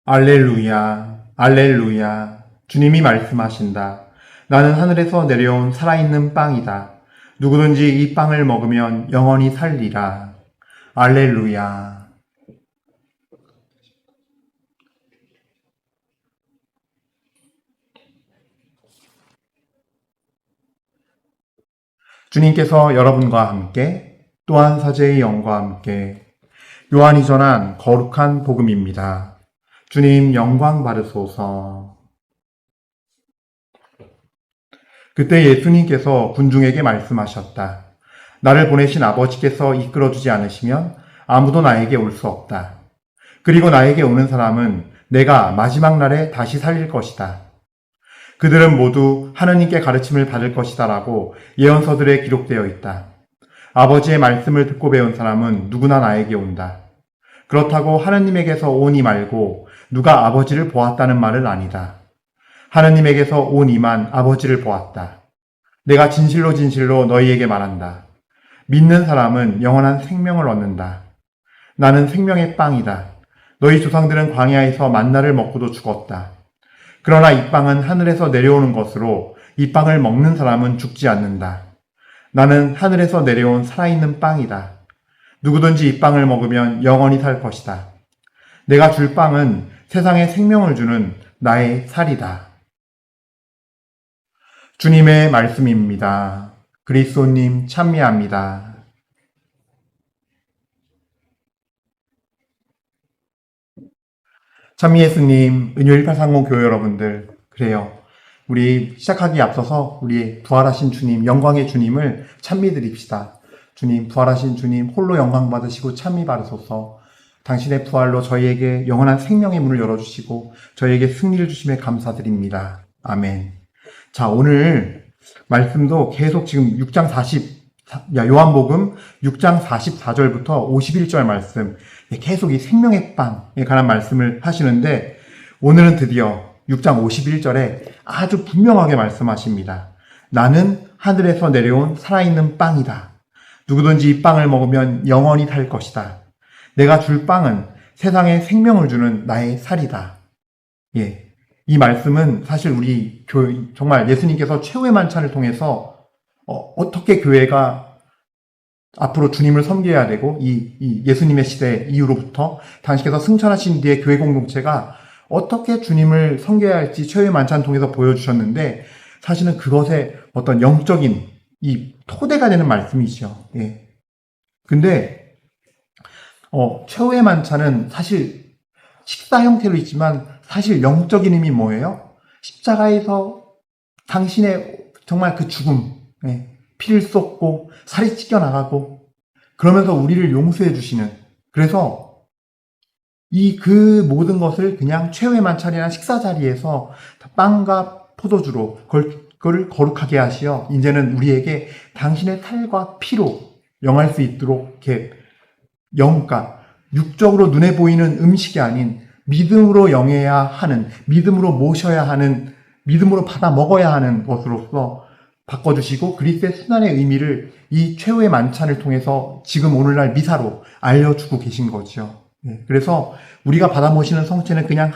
알렐루야, 알렐루야. 주님이 말씀하신다. 나는 하늘에서 내려온 살아있는 빵이다. 누구든지 이 빵을 먹으면 영원히 살리라. 알렐루야. 주님께서 여러분과 함께 또한 사제의 영과 함께 요한이 전한 거룩한 복음입니다. 주님 영광 받으소서. 그때 예수님께서 군중에게 말씀하셨다. 나를 보내신 아버지께서 이끌어주지 않으시면 아무도 나에게 올 수 없다. 그리고 나에게 오는 사람은 내가 마지막 날에 다시 살릴 것이다. 그들은 모두 하느님께 가르침을 받을 것이다 라고 예언서들에 기록되어 있다. 아버지의 말씀을 듣고 배운 사람은 누구나 나에게 온다. 그렇다고 하느님에게서 오니 말고 누가 아버지를 보았다는 말은 아니다. 하느님에게서 온 이만 아버지를 보았다. 내가 진실로 진실로 너희에게 말한다. 믿는 사람은 영원한 생명을 얻는다. 나는 생명의 빵이다. 너희 조상들은 광야에서 만나를 먹고도 죽었다. 그러나 이 빵은 하늘에서 내려오는 것으로 이 빵을 먹는 사람은 죽지 않는다. 나는 하늘에서 내려온 살아있는 빵이다. 누구든지 이 빵을 먹으면 영원히 살 것이다. 내가 줄 빵은 세상에 생명을 주는 나의 살이다. 주님의 말씀입니다. 그리스도님 찬미합니다. 찬미 예수님, 은효 1830 교회 여러분들, 그래요. 우리 시작하기에 앞서서 우리 부활하신 주님, 영광의 주님을 찬미드립시다. 주님, 부활하신 주님, 홀로 영광 받으시고 찬미 받으소서. 당신의 부활로 저희에게 영원한 생명의 문을 열어주시고 저희에게 승리를 주심에 감사드립니다. 아멘. 자, 오늘 말씀도 계속 지금 요한복음 6장 44절부터 51절 말씀, 계속 이 생명의 빵에 관한 말씀을 하시는데, 오늘은 드디어 6장 51절에 아주 분명하게 말씀하십니다. 나는 하늘에서 내려온 살아있는 빵이다. 누구든지 이 빵을 먹으면 영원히 살 것이다. 내가 줄 빵은 세상에 생명을 주는 나의 살이다. 예. 이 말씀은 사실 우리 교회, 정말 예수님께서 최후의 만찬을 통해서 어떻게 교회가 앞으로 주님을 섬겨야 되고 이 예수님의 시대 이후로부터 당신께서 승천하신 뒤에 교회 공동체가 어떻게 주님을 섬겨야 할지 최후의 만찬 통해서 보여주셨는데, 사실은 그것의 어떤 영적인 이 토대가 되는 말씀이죠. 예. 근데 최후의 만찬은 사실 식사 형태로 있지만 사실 영적인 의미 뭐예요? 십자가에서 당신의 정말 그 죽음, 피를 쏟고 살이 찢겨나가고 그러면서 우리를 용서해 주시는, 그래서 그 모든 것을 그냥 최후의 만찬이나 식사 자리에서 빵과 포도주로 그걸 거룩하게 하시어 이제는 우리에게 당신의 살과 피로 영할 수 있도록 이렇게 영가, 육적으로 눈에 보이는 음식이 아닌 믿음으로 영해야 하는, 믿음으로 모셔야 하는, 믿음으로 받아 먹어야 하는 것으로서 바꿔주시고 그리스도의 순환의 의미를 이 최후의 만찬을 통해서 지금 오늘날 미사로 알려주고 계신 거죠. 그래서 우리가 받아 모시는 성체는 그냥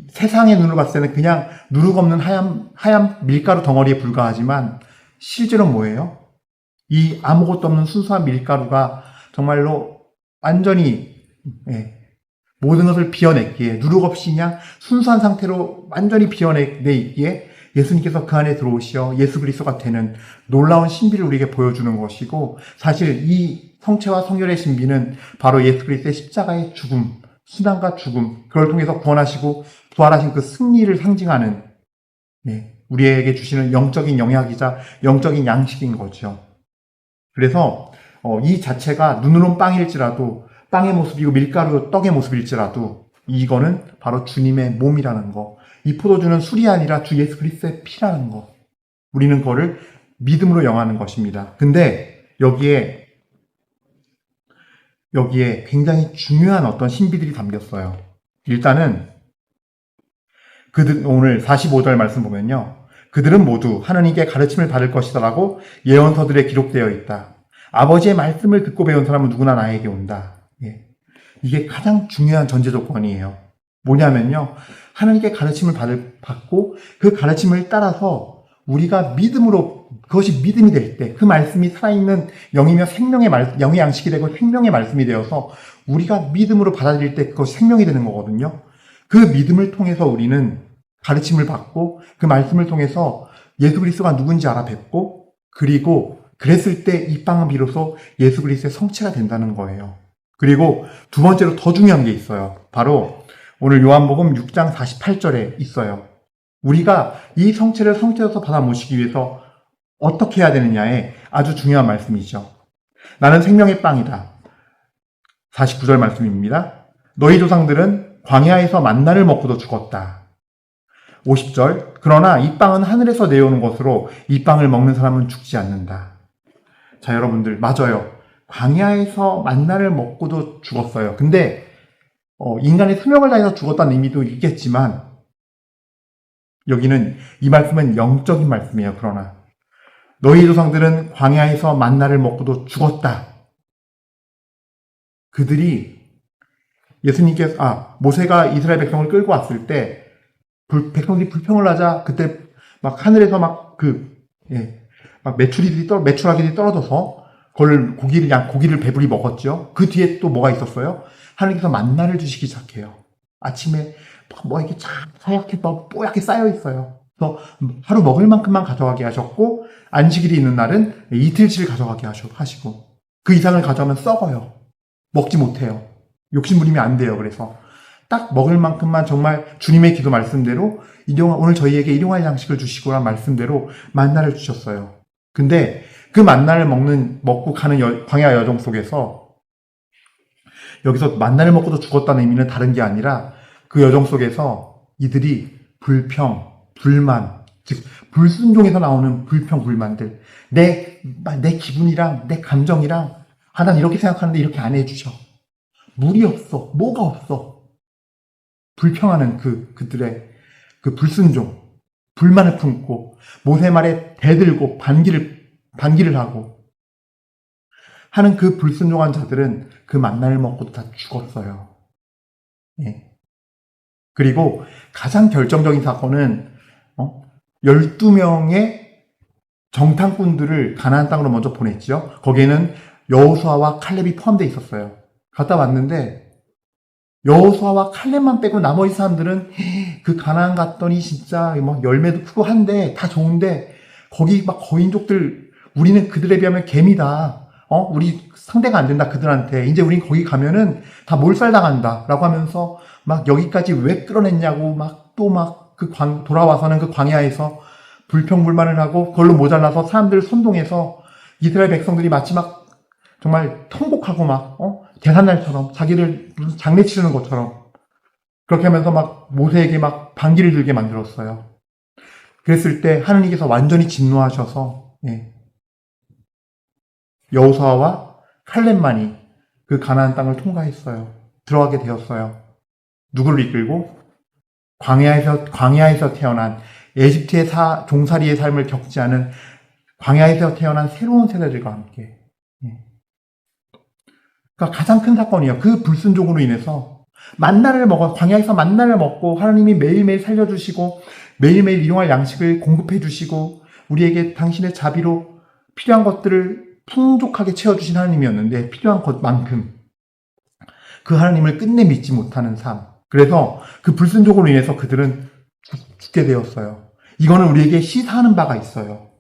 세상의 눈으로 봤을 때는 그냥 누룩 없는 하얀 밀가루 덩어리에 불과하지만 실제로 뭐예요? 이 아무것도 없는 순수한 밀가루가 정말로 완전히 모든 것을 비워냈기에, 누룩 없이 그냥 순수한 상태로 완전히 비워내 있기에 예수님께서 그 안에 들어오시어 예수 그리스도가 되는 놀라운 신비를 우리에게 보여주는 것이고, 사실 이 성체와 성결의 신비는 바로 예수 그리스도의 십자가의 죽음, 순환과 죽음, 그걸 통해서 구원하시고 부활하신 그 승리를 상징하는 우리에게 주시는 영적인 영약이자 영적인 양식인 거죠. 그래서 이 자체가 눈으로는 빵일지라도, 빵의 모습이고 밀가루 떡의 모습일지라도 이거는 바로 주님의 몸이라는 거, 이 포도주는 술이 아니라 주 예수 그리스도의 피라는 거, 우리는 그거를 믿음으로 영하는 것입니다. 근데 여기에 굉장히 중요한 어떤 신비들이 담겼어요. 일단은 오늘 45절 말씀 보면요, 그들은 모두 하느님께 가르침을 받을 것이다라고 예언서들에 기록되어 있다. 아버지의 말씀을 듣고 배운 사람은 누구나 나에게 온다. 이게 가장 중요한 전제 조건이에요. 뭐냐면요. 하나님께 가르침을 받고 그 가르침을 따라서 우리가 믿음으로 그것이 믿음이 될 때 그 말씀이 살아있는 영이며 영의 양식이 되고 생명의 말씀이 되어서 우리가 믿음으로 받아들일 때 그것이 생명이 되는 거거든요. 그 믿음을 통해서 우리는 가르침을 받고 그 말씀을 통해서 예수 그리스도가 누군지 알아뵙고 그리고 그랬을 때 이 빵은 비로소 예수 그리스도의 성체가 된다는 거예요. 그리고 두 번째로 더 중요한 게 있어요. 바로 오늘 요한복음 6장 48절에 있어요. 우리가 이 성체를 성체로서 받아 모시기 위해서 어떻게 해야 되느냐에 아주 중요한 말씀이죠. 나는 생명의 빵이다. 49절 말씀입니다. 너희 조상들은 광야에서 만나를 먹고도 죽었다. 50절 그러나 이 빵은 하늘에서 내려오는 것으로 이 빵을 먹는 사람은 죽지 않는다. 자, 여러분들 맞아요. 광야에서 만나를 먹고도 죽었어요. 근데 인간의 수명을 다해서 죽었다는 의미도 있겠지만 여기는 이 말씀은 영적인 말씀이에요. 그러나 너희 조상들은 광야에서 만나를 먹고도 죽었다. 그들이 모세가 이스라엘 백성을 끌고 왔을 때 백성들이 불평을 하자 그때 막 하늘에서 막 메추라기들이 떨어져서 그걸 고기를 배불리 먹었죠. 그 뒤에 또 뭐가 있었어요? 하나님께서 만나를 주시기 시작해요. 아침에 이렇게 하얗게 뽀얗게 쌓여 있어요. 그래서 하루 먹을 만큼만 가져가게 하셨고 안식일이 있는 날은 이틀치를 가져가게 하시고 그 이상을 가져가면 썩어요. 먹지 못해요. 욕심부리면 안 돼요. 그래서 딱 먹을 만큼만 정말 주님의 기도 말씀대로 오늘 저희에게 일용할 양식을 주시고란 말씀대로 만나를 주셨어요. 근데 그 만나를 먹고 가는 광야 여정 속에서 여기서 만나를 먹고도 죽었다는 의미는 다른 게 아니라 그 여정 속에서 이들이 불만, 즉 불순종에서 나오는 불만들, 내 기분이랑 내 감정이랑 난 이렇게 생각하는데 이렇게 안 해주셔. 물이 없어, 뭐가 없어. 불평하는 그들의 그 불순종, 불만을 품고 모세 말에 대들고 반기를 하고 하는 그 불순종한 자들은 그 만나를 먹고도 다 죽었어요. 예. 그리고 가장 결정적인 사건은 12명의 정탐꾼들을 가나안 땅으로 먼저 보냈죠. 거기에는 여호수아와 칼렙이 포함되어 있었어요. 갔다 왔는데 여호수아와 칼렙만 빼고 나머지 사람들은 그 가나안 갔더니 진짜 열매도 크고 한데 다 좋은데 거기 막 거인족들 우리는 그들에 비하면 개미다. 우리 상대가 안 된다 그들한테. 이제 우린 거기 가면은 다 몰살당한다 라고 하면서 막 여기까지 왜 끌어냈냐고 돌아와서는 그 광야에서 불평불만을 하고 그걸로 모자라서 사람들 선동해서 이스라엘 백성들이 마치 막 정말 통곡하고 대산날처럼 자기를 무슨 장례 치르는 것처럼 그렇게 하면서 막 모세에게 막 반기를 들게 만들었어요. 그랬을 때 하느님께서 완전히 진노하셔서 여호수아와 칼렙만이 그 가나안 땅을 통과했어요. 들어가게 되었어요. 누구를 이끌고? 광야에서 태어난 에집트의 종살이의 삶을 겪지 않은 광야에서 태어난 새로운 세대들과 함께. 그러니까 가장 큰 사건이에요. 그 불순종으로 인해서 광야에서 만나를 먹고 하나님이 매일매일 살려주시고 매일매일 일용할 양식을 공급해 주시고 우리에게 당신의 자비로 필요한 것들을 풍족하게 채워주신 하나님이었는데 필요한 것만큼 그 하나님을 끝내 믿지 못하는 삶. 그래서 그 불순종으로 인해서 그들은 죽게 되었어요. 이거는 우리에게 시사하는 바가 있어요.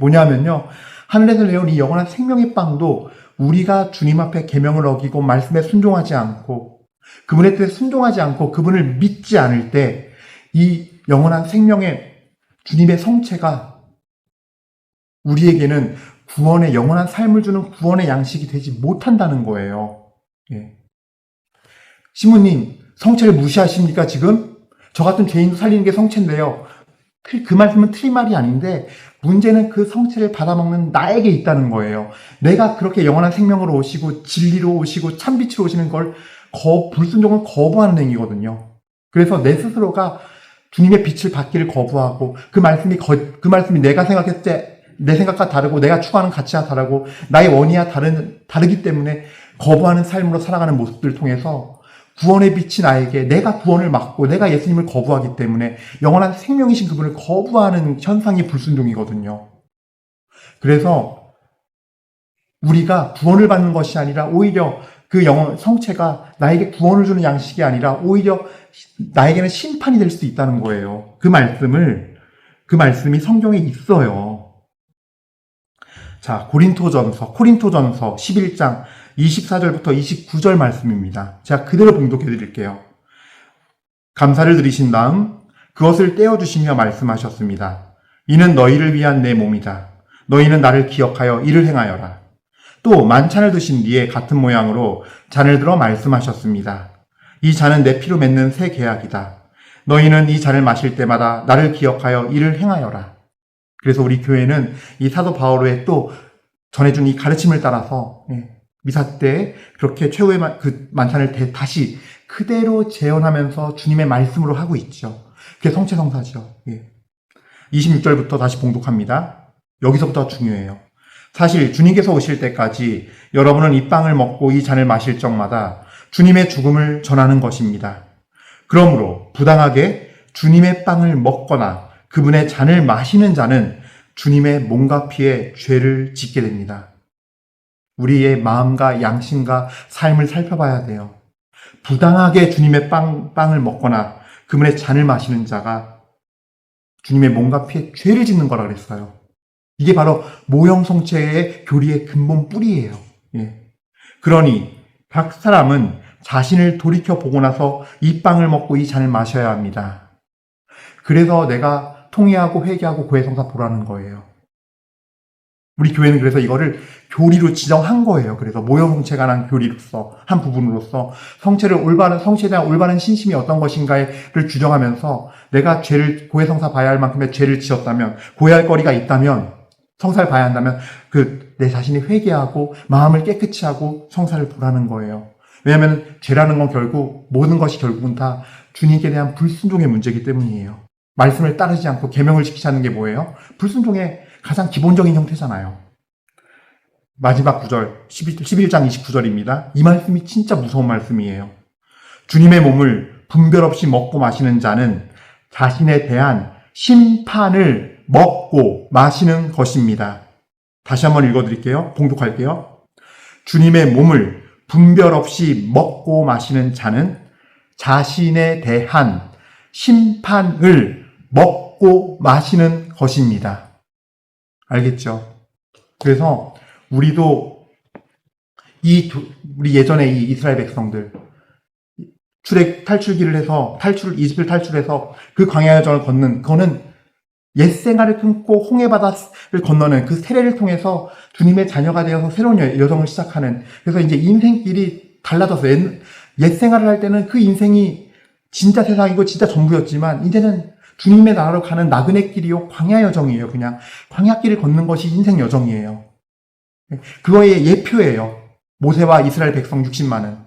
뭐냐면요. 하늘에서 내려온 이 영원한 생명의 빵도 우리가 주님 앞에 계명을 어기고 말씀에 순종하지 않고 그분의 뜻에 순종하지 않고 그분을 믿지 않을 때 이 영원한 생명의 주님의 성체가 우리에게는 구원의 영원한 삶을 주는 구원의 양식이 되지 못한다는 거예요. 시모님, 성체를 무시하십니까 지금? 저 같은 죄인도 살리는 게 성체인데요. 그 말씀은 틀린 말이 아닌데 문제는 그 성체를 받아먹는 나에게 있다는 거예요. 내가 그렇게 영원한 생명으로 오시고 진리로 오시고 참빛으로 오시는 걸 불순종을 거부하는 행위거든요. 그래서 내 스스로가 주님의 빛을 받기를 거부하고 그 말씀이 내가 생각했을 때 내 생각과 다르고 내가 추구하는 가치와 다르고 나의 원의와 다르기 때문에 거부하는 삶으로 살아가는 모습들을 통해서 구원의 빛이 나에게 내가 구원을 받고 내가 예수님을 거부하기 때문에 영원한 생명이신 그분을 거부하는 현상이 불순종이거든요. 그래서 우리가 구원을 받는 것이 아니라 오히려 그 성체가 나에게 구원을 주는 양식이 아니라 오히려 나에게는 심판이 될 수도 있다는 거예요. 그 말씀이 성경에 있어요. 자, 코린토전서 11장 24절부터 29절 말씀입니다. 제가 그대로 봉독해 드릴게요. 감사를 드리신 다음 그것을 떼어주시며 말씀하셨습니다. 이는 너희를 위한 내 몸이다. 너희는 나를 기억하여 이를 행하여라. 또 만찬을 드신 뒤에 같은 모양으로 잔을 들어 말씀하셨습니다. 이 잔은 내 피로 맺는 새 계약이다. 너희는 이 잔을 마실 때마다 나를 기억하여 이를 행하여라. 그래서 우리 교회는 이 사도 바오로의 또 전해준 이 가르침을 따라서 미사 때 그렇게 최후의 그 만찬을 다시 그대로 재현하면서 주님의 말씀으로 하고 있죠. 그게 성체성사죠. 26절부터 다시 봉독합니다. 여기서부터 중요해요. 사실 주님께서 오실 때까지 여러분은 이 빵을 먹고 이 잔을 마실 적마다 주님의 죽음을 전하는 것입니다. 그러므로 부당하게 주님의 빵을 먹거나 그분의 잔을 마시는 자는 주님의 몸과 피에 죄를 짓게 됩니다. 우리의 마음과 양심과 삶을 살펴봐야 돼요. 부당하게 주님의 빵을 먹거나 그분의 잔을 마시는 자가 주님의 몸과 피에 죄를 짓는 거라 그랬어요. 이게 바로 모형성체의 교리의 근본 뿌리예요. 그러니 각 사람은 자신을 돌이켜보고 나서 이 빵을 먹고 이 잔을 마셔야 합니다. 그래서 내가 통회하고 회개하고 고해성사 보라는 거예요. 우리 교회는 그래서 이거를 교리로 지정한 거예요. 그래서 모형성체에 관한 교리로서 한 부분으로서 성체에 대한 올바른 신심이 어떤 것인가를 규정하면서 내가 죄를 고해성사 봐야 할 만큼의 죄를 지었다면 고해할 거리가 있다면 성사를 봐야 한다면 내 자신이 회개하고 마음을 깨끗이 하고 성사를 보라는 거예요. 왜냐하면 죄라는 건 결국 모든 것이 결국은 다 주님께 대한 불순종의 문제이기 때문이에요. 말씀을 따르지 않고 계명을 지키지 않는 게 뭐예요? 불순종의 가장 기본적인 형태잖아요. 마지막 구절 11장 29절입니다. 이 말씀이 진짜 무서운 말씀이에요. 주님의 몸을 분별 없이 먹고 마시는 자는 자신에 대한 심판을 먹고 마시는 것입니다. 다시 한번 읽어드릴게요. 봉독할게요. 주님의 몸을 분별 없이 먹고 마시는 자는 자신에 대한 심판을 먹고 마시는 것입니다. 알겠죠? 그래서 우리도 우리 예전에 이 이스라엘 백성들 탈출기를 해서 이집트를 탈출해서 그 광야 여정을 걷는 그거는 옛 생활을 끊고 홍해 바다를 건너는 그 세례를 통해서 주님의 자녀가 되어서 새로운 여정을 시작하는, 그래서 이제 인생길이 달라졌어요. 옛 생활을 할 때는 그 인생이 진짜 세상이고 진짜 전부였지만 이제는 주님의 나라로 가는 나그네 길이요, 광야 여정이에요. 그냥 광야길을 걷는 것이 인생 여정이에요. 그거의 예표예요. 모세와 이스라엘 백성 60만은.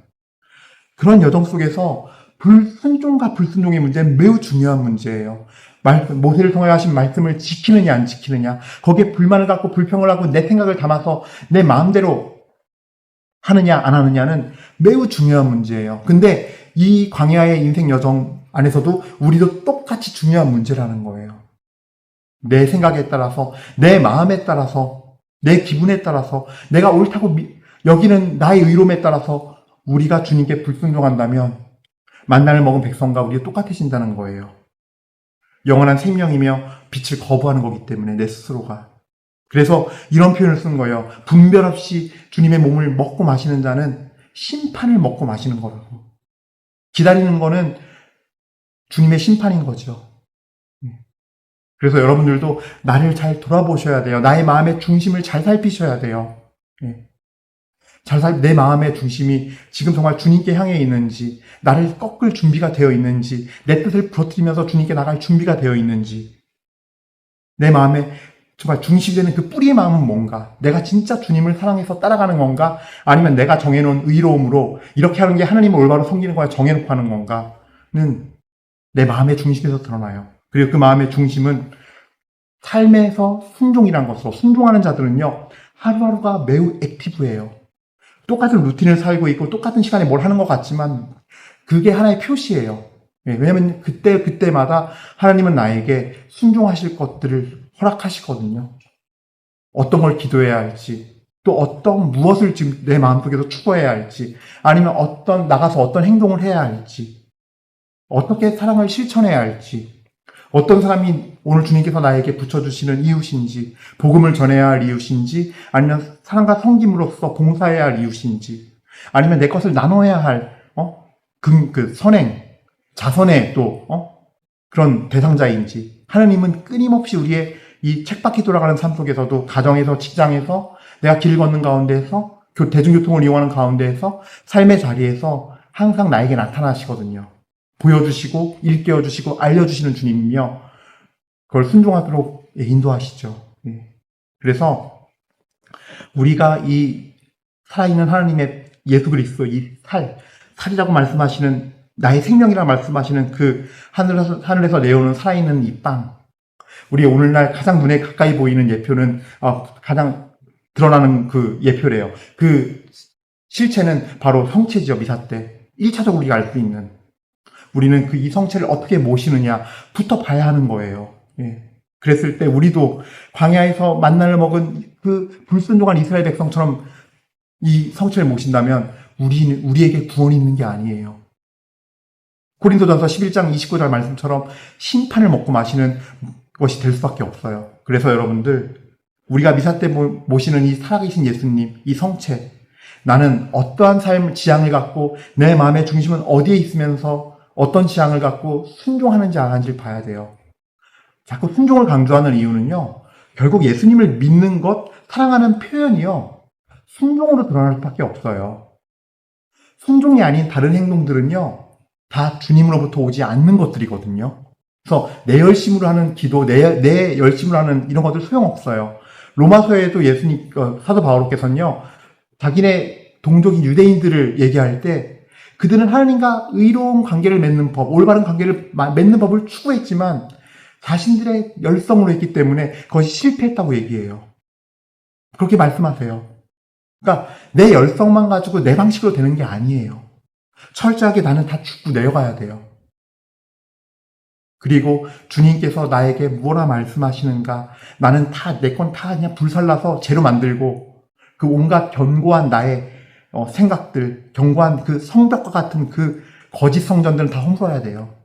그런 여정 속에서 불순종과 불순종의 문제는 매우 중요한 문제예요. 모세를 통해 하신 말씀을 지키느냐 안 지키느냐, 거기에 불만을 갖고 불평을 하고 내 생각을 담아서 내 마음대로 하느냐 안 하느냐는 매우 중요한 문제예요. 근데 이 광야의 인생 여정 안에서도 우리도 똑같이 중요한 문제라는 거예요. 내 생각에 따라서, 내 마음에 따라서, 내 기분에 따라서, 내가 옳다고 여기는 나의 의로움에 따라서 우리가 주님께 불순종한다면 만나를 먹은 백성과 우리가 똑같아진다는 거예요. 영원한 생명이며 빛을 거부하는 거기 때문에 내 스스로가. 그래서 이런 표현을 쓴 거예요. 분별 없이 주님의 몸을 먹고 마시는 자는 심판을 먹고 마시는 거라고. 기다리는 거는 주님의 심판인 거죠. 그래서 여러분들도 나를 잘 돌아보셔야 돼요. 나의 마음의 중심을 잘 살피셔야 돼요. 내 마음의 중심이 지금 정말 주님께 향해 있는지, 나를 꺾을 준비가 되어 있는지, 내 뜻을 부러뜨리면서 주님께 나갈 준비가 되어 있는지, 내 마음에 정말 중심이 되는 그 뿌리의 마음은 뭔가, 내가 진짜 주님을 사랑해서 따라가는 건가, 아니면 내가 정해놓은 의로움으로 이렇게 하는 게 하나님을 올바로 섬기는 거야 정해놓고 하는 건가는 내 마음의 중심에서 드러나요. 그리고 그 마음의 중심은 삶에서 순종이란 것으로, 순종하는 자들은요 하루하루가 매우 액티브해요. 똑같은 루틴을 살고 있고 똑같은 시간에 뭘 하는 것 같지만 그게 하나의 표시예요. 왜냐하면 그때마다 하나님은 나에게 순종하실 것들을 허락하시거든요. 어떤 걸 기도해야 할지, 또 어떤 무엇을 지금 내 마음속에서 추구해야 할지, 아니면 나가서 어떤 행동을 해야 할지, 어떻게 사랑을 실천해야 할지, 어떤 사람이 오늘 주님께서 나에게 붙여주시는 이웃인지, 복음을 전해야 할 이웃인지, 아니면 사랑과 섬김으로써 봉사해야 할 이웃인지, 아니면 내 것을 나눠야 할, 선행, 자선의 그런 대상자인지, 하나님은 끊임없이 우리의 이 쳇바퀴 돌아가는 삶 속에서도, 가정에서, 직장에서, 내가 길 걷는 가운데에서, 대중교통을 이용하는 가운데에서, 삶의 자리에서 항상 나에게 나타나시거든요. 보여주시고, 일깨워주시고, 알려주시는 주님이며, 그걸 순종하도록 인도하시죠. 그래서 우리가 이 살아있는 하나님의 예수 그리스도, 이 살이라고 말씀하시는, 나의 생명이라고 말씀하시는 그 하늘에서 내려오는 살아있는 이 빵, 우리 오늘날 가장 눈에 가까이 보이는 예표는, 가장 드러나는 그 예표래요. 그 실체는 바로 성체죠, 미사 때. 1차적으로 우리가 알 수 있는. 우리는 이 성체를 어떻게 모시느냐부터 봐야 하는 거예요. 그랬을 때 우리도 광야에서 만나를 먹은 그 불순종한 이스라엘 백성처럼 이 성체를 모신다면 우리에게 구원이 있는 게 아니에요. 고린도전서 11장 29절 말씀처럼 심판을 먹고 마시는 것이 될 수밖에 없어요. 그래서 여러분들, 우리가 미사 때 모시는 이 살아계신 예수님, 이 성체, 나는 어떠한 삶 지향을 갖고 내 마음의 중심은 어디에 있으면서 어떤 지향을 갖고 순종하는지 안 하는지를 봐야 돼요. 자꾸 순종을 강조하는 이유는요, 결국 예수님을 믿는 것, 사랑하는 표현이요, 순종으로 드러날 수밖에 없어요. 순종이 아닌 다른 행동들은요, 다 주님으로부터 오지 않는 것들이거든요. 그래서 내 열심으로 하는 기도, 내 열심으로 하는 이런 것들 소용없어요. 로마서에도 사도 바오로께서는요, 자기네 동족인 유대인들을 얘기할 때 그들은 하나님과 의로운 관계를 맺는 법, 올바른 관계를 맺는 법을 추구했지만 자신들의 열성으로 했기 때문에 그것이 실패했다고 얘기해요. 그렇게 말씀하세요. 그러니까 내 열성만 가지고 내 방식으로 되는 게 아니에요. 철저하게 나는 다 죽고 내려가야 돼요. 그리고 주님께서 나에게 무엇라 말씀하시는가, 나는 내 건 다 그냥 불살라서 재료 만들고 그 온갖 견고한 나의 생각들, 견고한 그 성벽과 같은 그 거짓 성전들은 다 홈써야 돼요.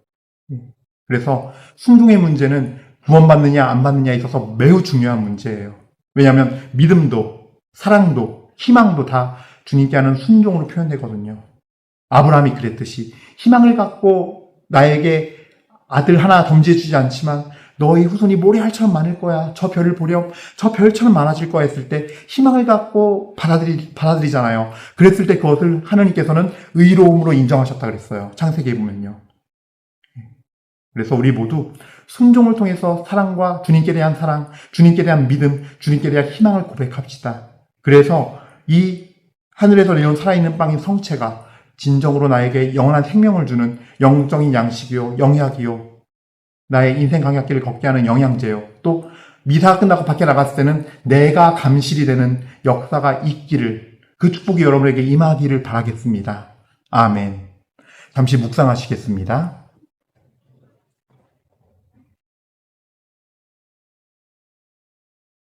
그래서 순종의 문제는 구원받느냐 안 받느냐에 있어서 매우 중요한 문제예요. 왜냐하면 믿음도 사랑도 희망도 다 주님께 하는 순종으로 표현되거든요. 아브라함이 그랬듯이 희망을 갖고 나에게 아들 하나 덤지해 주지 않지만 너희 후손이 모래알처럼 많을 거야. 저 별을 보렴. 저 별처럼 많아질 거야 했을 때 희망을 갖고 받아들이잖아요. 그랬을 때 그것을 하나님께서는 의로움으로 인정하셨다 그랬어요. 창세기에 보면요. 그래서 우리 모두 순종을 통해서 사랑과 주님께 대한 사랑, 주님께 대한 믿음, 주님께 대한 희망을 고백합시다. 그래서 이 하늘에서 내려온 살아있는 빵인 성체가 진정으로 나에게 영원한 생명을 주는 영적인 양식이요, 영약이요, 나의 인생 강약길을 걷게 하는 영양제요, 또 미사가 끝나고 밖에 나갔을 때는 내가 감실이 되는 역사가 있기를, 그 축복이 여러분에게 임하기를 바라겠습니다. 아멘. 잠시 묵상하시겠습니다.